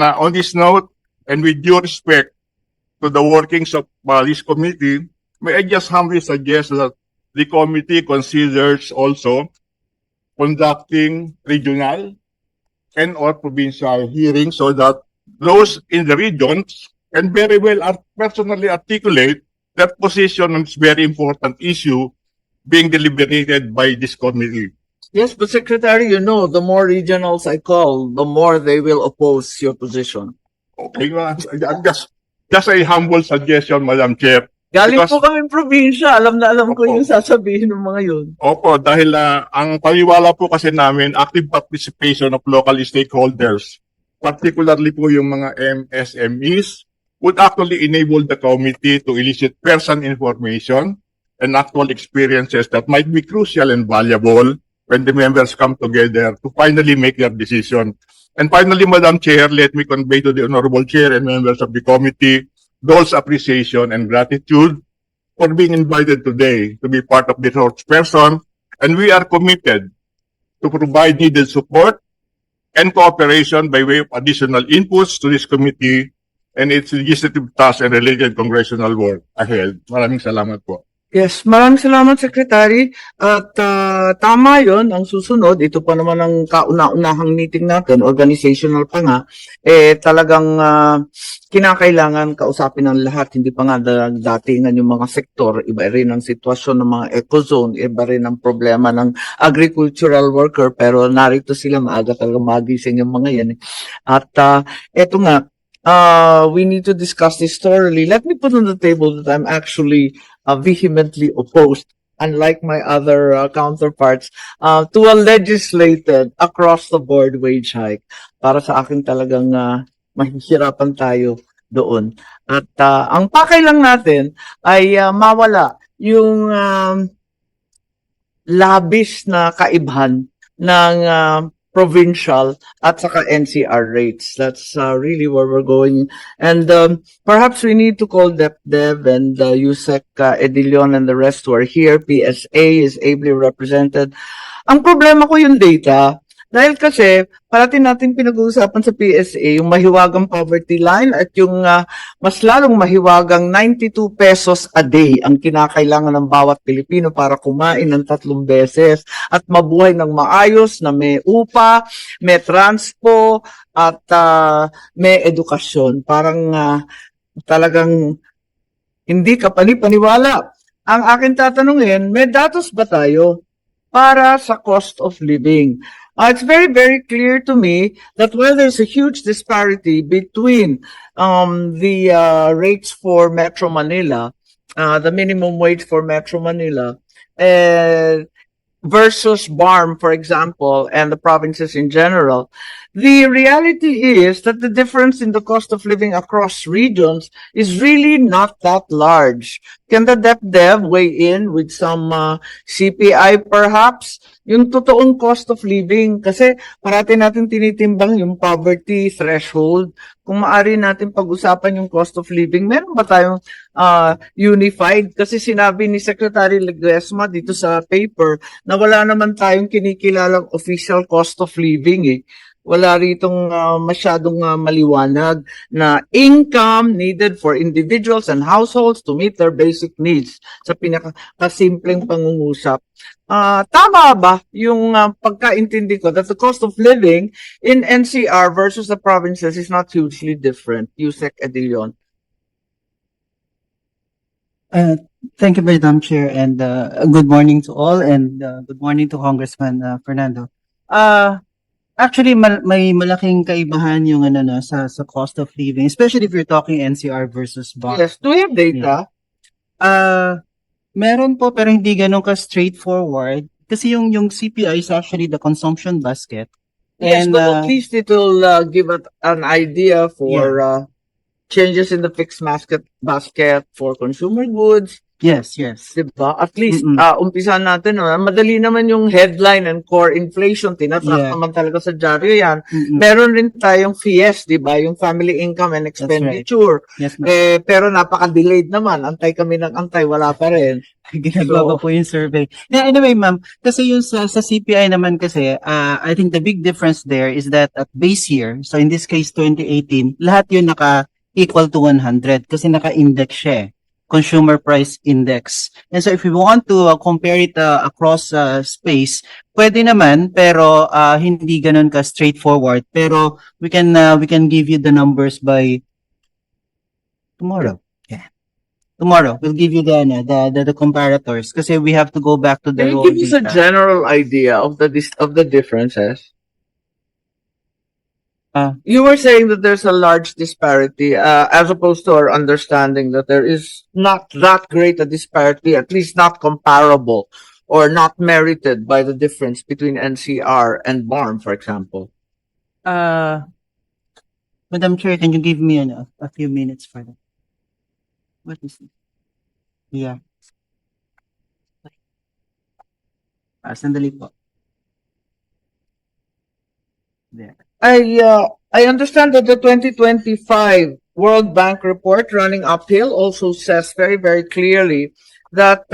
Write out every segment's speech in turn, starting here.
then on this note, and with due respect to the workings of this committee, may I just humbly suggest that the committee considers also conducting regional and or provincial hearings so that those in the regions can very well personally articulate their position on this very important issue being deliberated by this committee. Yes, but Secretary, you know, the more regionals I call, the more they will oppose your position. Okay, just a humble suggestion, Madam Chair. Galing Because- po kami probinsya. Alam na alam ko Opo. yung sasabihin ng mga yun. Opo, dahil ang paniwala po kasi namin, active participation of local stakeholders, particularly po yung mga MSMEs, would actually enable the committee to elicit person information and actual experiences that might be crucial and valuable when the members come together to finally make their decision. And finally, Madam Chair, let me convey to the Honorable Chair and members of the committee those appreciation and gratitude for being invited today to be part of the resource person, and we are committed to provide needed support and cooperation by way of additional inputs to this committee and its legislative tasks and related congressional work ahead. Maraming salamat po. Yes, maraming salamat, Secretary. At tama yon, ang susunod, ito pa naman ang kauna-unahang meeting natin, organizational pa nga, talagang kinakailangan kausapin ng lahat, hindi pa nga datingan yung mga sektor, iba rin ang sitwasyon ng mga ecozone, iba rin ang problema ng agricultural worker, pero narito sila, maaga talaga magising yung mga yan. At eto nga, we need to discuss this thoroughly. Let me put on the table that I'm actually vehemently opposed, unlike my other counterparts, to a legislated across-the-board wage hike. Para sa akin talagang mahihirapan tayo doon. At ang pakay lang natin ay mawala yung labis na kaibhan ng provincial at saka NCR rates. That's really where we're going. And perhaps we need to call DepDev and Yusek Edilion and the rest who are here. PSA is ably represented. Ang problema ko yung data. Dahil kasi, parating natin pinag-uusapan sa PSA, yung mahiwagang poverty line at yung mas lalong mahiwagang 92 pesos a day ang kinakailangan ng bawat Pilipino para kumain ng 3 beses at mabuhay ng maayos na may upa, may transpo, at may edukasyon. Parang talagang hindi ka panipaniwala. Ang akin tatanungin, may datos ba tayo para sa cost of living? It's very, very clear to me that while there's a huge disparity between the rates for Metro Manila, the minimum wage for Metro Manila, versus BARM, for example, and the provinces in general, the reality is that the difference in the cost of living across regions is really not that large. Can the DepDev weigh in with some CPI perhaps? Yung totoong cost of living, kasi parati natin tinitimbang yung poverty threshold. Kung maaari natin pag-usapan yung cost of living, meron ba tayong unified? Kasi sinabi ni Secretary Ledesma dito sa paper na wala naman tayong kinikilalang official cost of living eh. Wala ritong masyadong maliwanag na income needed for individuals and households to meet their basic needs sa pinakasimpleng pangungusap. Tama ba yung pagkaintindi ko that the cost of living in NCR versus the provinces is not hugely different? Yusek Edilion. Thank you, Madam Chair, and good morning to all, and good morning to Congressman Fernando. Actually, may malaking kaibahan yung sa cost of living, especially if you're talking NCR versus BARM. Yes, do you have data? Meron po, pero hindi ganun ka straightforward. Kasi yung CPI is actually the consumption basket. Yes, And, but at least it will give an idea for changes in the fixed basket for consumer goods, Yes, yes. Diba? At least, Mm-mm. umpisahan natin, no? Madali naman yung headline and core inflation. Tinatrack Yeah. naman talaga sa dyaryo yan. Mm-mm. Meron rin tayong FIES, diba? Yung Family Income and Expenditure. Yes, ma'am. Pero napaka-delayed naman. Antay kami ng antay, wala pa rin. Ginagawa pa po yung survey. Yeah, anyway, ma'am, kasi yung sa CPI naman kasi, I think the big difference there is that at base year, so in this case 2018, lahat yun naka-equal to 100 kasi naka-index siya eh. Consumer Price Index. And so if we want to compare it across space, pwede naman pero hindi ganun ka straightforward. Pero we can give you the numbers by tomorrow. Yeah. Tomorrow we'll give you the comparators kasi we have to go back to the Can you raw give us a data. general idea of the differences? Ah. You were saying that there's a large disparity, as opposed to our understanding that there is not that great a disparity, at least not comparable or not merited by the difference between NCR and BARM, for example. Madam Chair, can you give me a few minutes for that? What is it? Yeah. Sandali po. There. I understand that the 2025 World Bank report running uphill also says very, very clearly that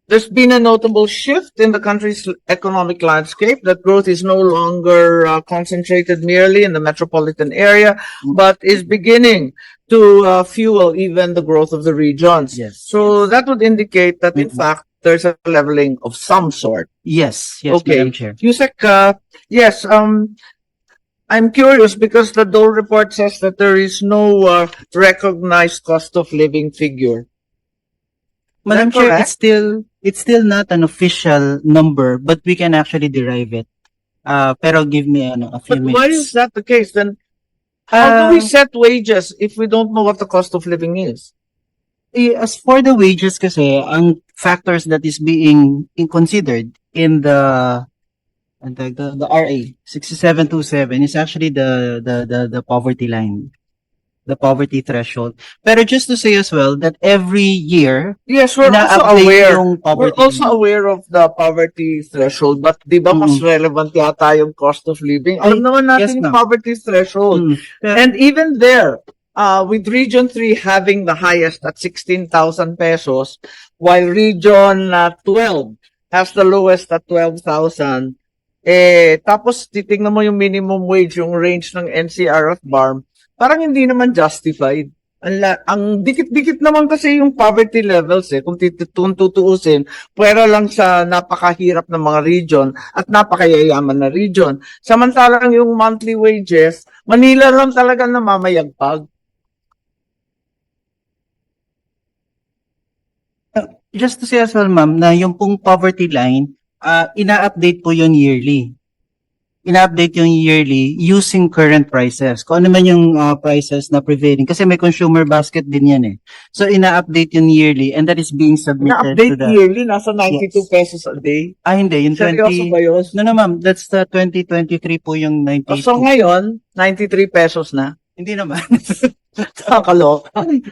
there's been a notable shift in the country's economic landscape, that growth is no longer concentrated merely in the metropolitan area, but is beginning to fuel even the growth of the regions. Yes. So that would indicate that, in fact, there's a leveling of some sort. Yes, Okay. Madam Chair. Yusek, yes, I'm curious because the Dole report says that there is no recognized cost of living figure. Madam that Chair, correct? it's still not an official number, but we can actually derive it. Pero give me a few But why is minutes. that the case? Then how do we Uh, set wages if we don't know what the cost of living is? As for the wages kasi, ang factors that is being considered in the RA 6727 is actually the poverty line, the poverty threshold. Pero just to say as well that every year Yes, we're also ina-update aware. yung We're poverty also line. aware of the poverty threshold, but di ba mas relevant yata yung cost of living? Alam naman natin yes, yung ma'am. poverty threshold. Mm. Pero- And even there, with Region 3 having the highest at 16,000 pesos, while Region 12 has the lowest at 12,000, tapos titingnan mo yung minimum wage, yung range ng NCR at BARM, parang hindi naman justified. Ang dikit-dikit naman kasi yung poverty levels kung tutuusin, pwera lang sa napakahirap ng mga region at napakayayaman na region. Samantalang yung monthly wages, Manila lang talaga namamayagpag. Just to say as well, ma'am, na yung pong poverty line, ina-update po yun yearly. Ina-update yung yearly using current prices. Kung ano man yung prices na prevailing. Kasi may consumer basket din yan eh. So, ina-update yun yearly and that is being submitted to Na-update the... yearly, nasa 92 pesos a day. Hindi. Yung Seryoso ba 20... yun? No, ma'am. That's the 2023 po yung 92. So ngayon, 93 pesos na. Hindi naman. Nakakaloka. Hindi.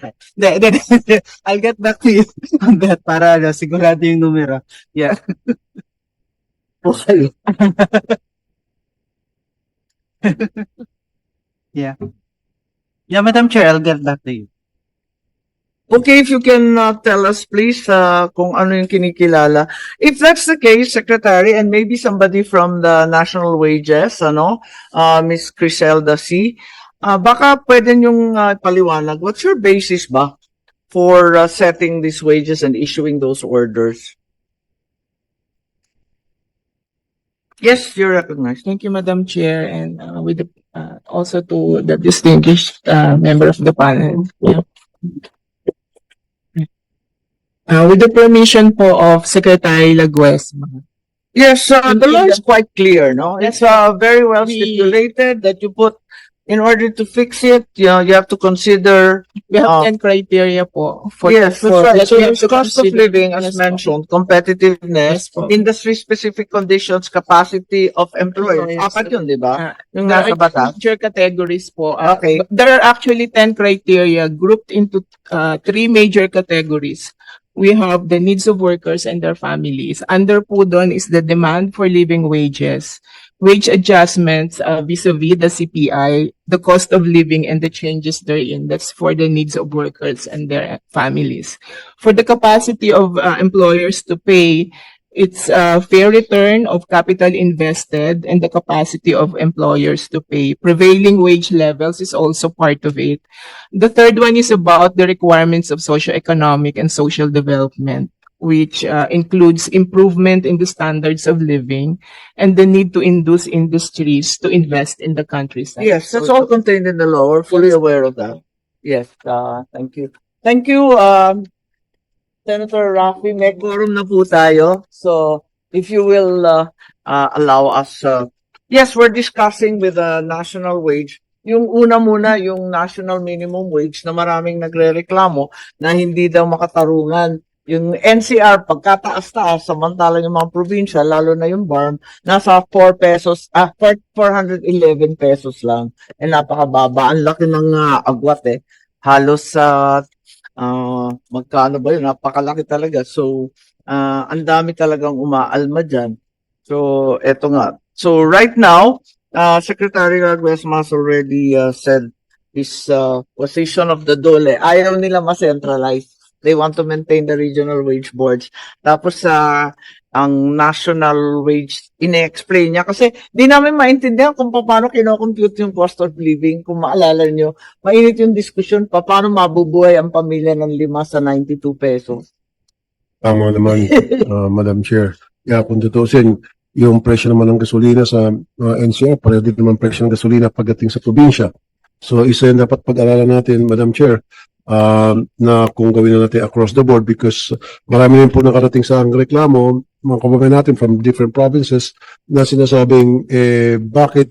I'll get back to you on that para sigurado yung numero. Yeah. Okay. Yeah, Madam Chair, I'll get back to you. Okay, if you can tell us please kung ano yung kinikilala. If that's the case, Secretary, and maybe somebody from the National Wages, Ms. Criselda C., baka pwede niyong paliwanag, what's your basis ba for setting these wages and issuing those orders? Yes, you're recognized. Thank you, Madam Chair, and with the, also to the distinguished member of the panel. Yeah. With the permission po of Secretary Laguesma. Yes, the law is quite clear, no? It's very well We- stipulated that you put in order to fix it, you have to consider, We have 10 criteria po. yes, that's right. that So we have there's to cost of consider. living, as Yes po. mentioned, competitiveness, Yes po. industry-specific conditions, capacity of employers. Employers. Apat yun, di ba? Ah, Yung There nasa are batas. major categories po. Okay. But there are actually 10 criteria grouped into 3 major categories. We have the needs of workers and their families. Under po doon is the demand for living wages, wage adjustments vis-a-vis the CPI, the cost of living and the changes therein. That's for the needs of workers and their families. For the capacity of employers to pay, it's a fair return of capital invested and the capacity of employers to pay. Prevailing wage levels is also part of it. The third one is about the requirements of socioeconomic and social development, which includes improvement in the standards of living and the need to induce industries to invest in the countryside. Yes, that's all contained in the law. We're fully aware of that. Yes, thank you. Thank you, Senator Rafi. May quorum na po tayo. So, if you will allow us, yes, we're discussing with the national wage. Yung una muna, yung national minimum wage na maraming nagre-reklamo na hindi daw makatarungan. Yung NCR, pagkataas-taas, samantalang yung mga probinsya, lalo na yung BARM, nasa 4 pesos, 411 pesos lang. Eh, napakababa. Ang laki ng agwat eh. Halos sa, magkano ba yun? Napakalaki talaga. So, ang dami talagang umaalma dyan. So, eto nga. So, right now, Secretary Arguesmas already said his position of the DOLE. Ayaw nila ma-centralize. They want to maintain the regional wage boards. Tapos ang national wage, ine-explain niya. Kasi di namin maintindihan kung paano kinocompute yung cost of living. Kung maalala nyo, mainit yung discussion pa, paano mabubuhay ang pamilya ng 5 sa 92 pesos. Tama naman, Madam Chair. Yeah, kung tutusin, yung presyo naman ng gasolina sa NCR, pareho din naman presyo ng gasolina pagdating sa probinsya. So, isa yung dapat pag-aralan natin, Madam Chair, na kung gawin na natin across the board because marami rin po nakarating sa ang reklamo, mga kababayan natin from different provinces na sinasabing, bakit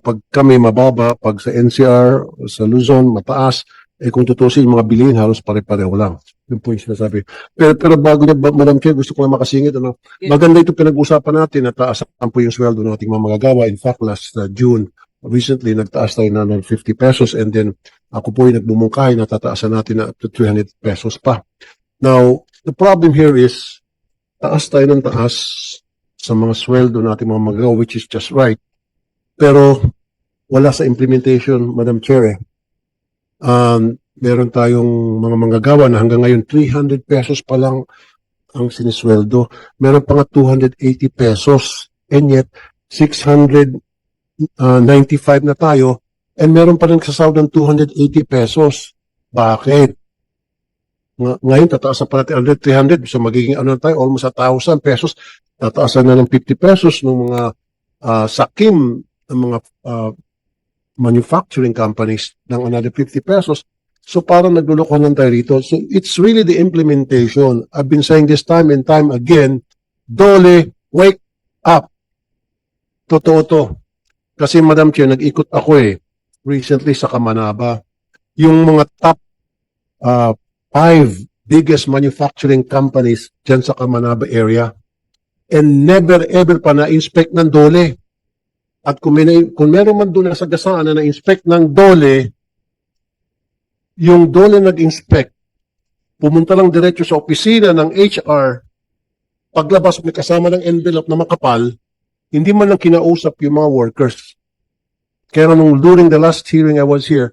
pag kami mababa, pag sa NCR, sa Luzon, mataas, kung tutusin, mga bilihin halos pare-pareho lang. Yun po yung sinasabi. Pero bago niya, Madam Chair, gusto ko lang makasingit. Maganda ito pinag-usapan natin na taasan po yung sweldo ng ating mga magagawa. In fact, last June, recently, nagtaas tayo na ng 50 pesos and then ako po yung nagbumungkahi na tataasan natin na up to 300 pesos pa. Now, the problem here is, taas tayo ng taas sa mga sweldo natin mga magagawa, which is just right. Pero, wala sa implementation, Madam Chair. Meron tayong mga manggagawa na hanggang ngayon 300 pesos pa lang ang sinisweldo. Meron pa nga 280 pesos and yet 695 na tayo and meron pa rin sasahod ng 280 pesos. Bakit? Ngayon tataasan pa natin 300 so magiging ano na tayo almost 1,000 pesos. Tataasan na ng 50 pesos ng mga sakim ng mga manufacturing companies ng another 50 pesos. So parang naglulukohan lang tayo rito. So it's really the implementation. I've been saying this time and time again, DOLE, wake up. Totoo to. Kasi Madam Chair, nag-ikot ako recently sa Kamanaba. Yung mga top 5 biggest manufacturing companies dyan sa Kamanaba area and never ever pa na-inspect ng DOLE. At kung meron man doon na sagasaan na na-inspect ng DOLE, yung DOLE nag-inspect, pumunta lang diretso sa opisina ng HR, paglabas may kasama ng envelope na makapal, hindi man lang kinausap yung mga workers. Kaya nung during the last hearing I was here,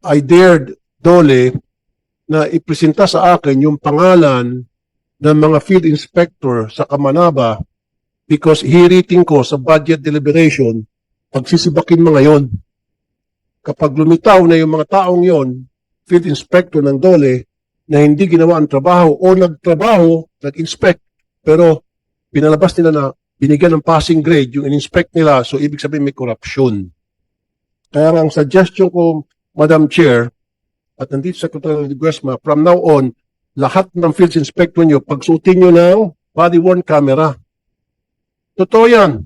I dared DOLE na ipresenta sa akin yung pangalan ng mga field inspector sa Kamanaba because hiriting ko sa budget deliberation, pagsisibakin mga yon. Kapag lumitaw na yung mga taong yon, field inspector ng DOLE, na hindi ginawa ang trabaho o nagtrabaho, nag-inspect, pero pinalabas nila na binigyan ng passing grade yung in-inspect nila, so ibig sabihin may corruption. Kaya ang suggestion ko, Madam Chair, at nandito Secretary Guesma, from now on, lahat ng field inspector nyo, pagsuotin nyo ng body-worn camera. Totoo yan.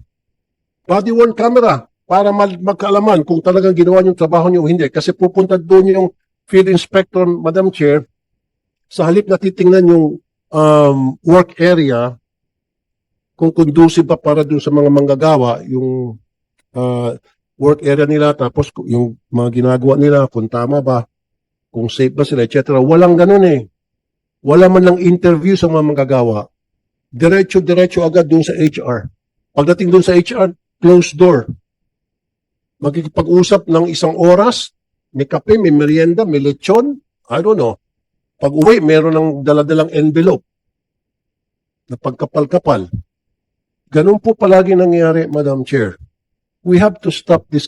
Body-worn camera. para magkaalaman kung talagang ginawa yung trabaho niyo o hindi. Kasi pupunta doon yung field inspector, Madam Chair, sa halip na titingnan yung work area, kung conducive ba para doon sa mga manggagawa, yung work area nila, tapos yung mga ginagawa nila, kung tama ba, kung safe ba sila, etc. Walang ganun eh. Wala man lang interview sa mga manggagawa. Diretso agad doon sa HR. Pagdating doon sa HR, closed door. Magkikipag-usap ng 1 oras, may kape, may merienda, may lechon, I don't know. Pag uwi, meron ng daladalang envelope na pagkapal-kapal. Ganun po palagi nangyayari, Madam Chair. We have to stop this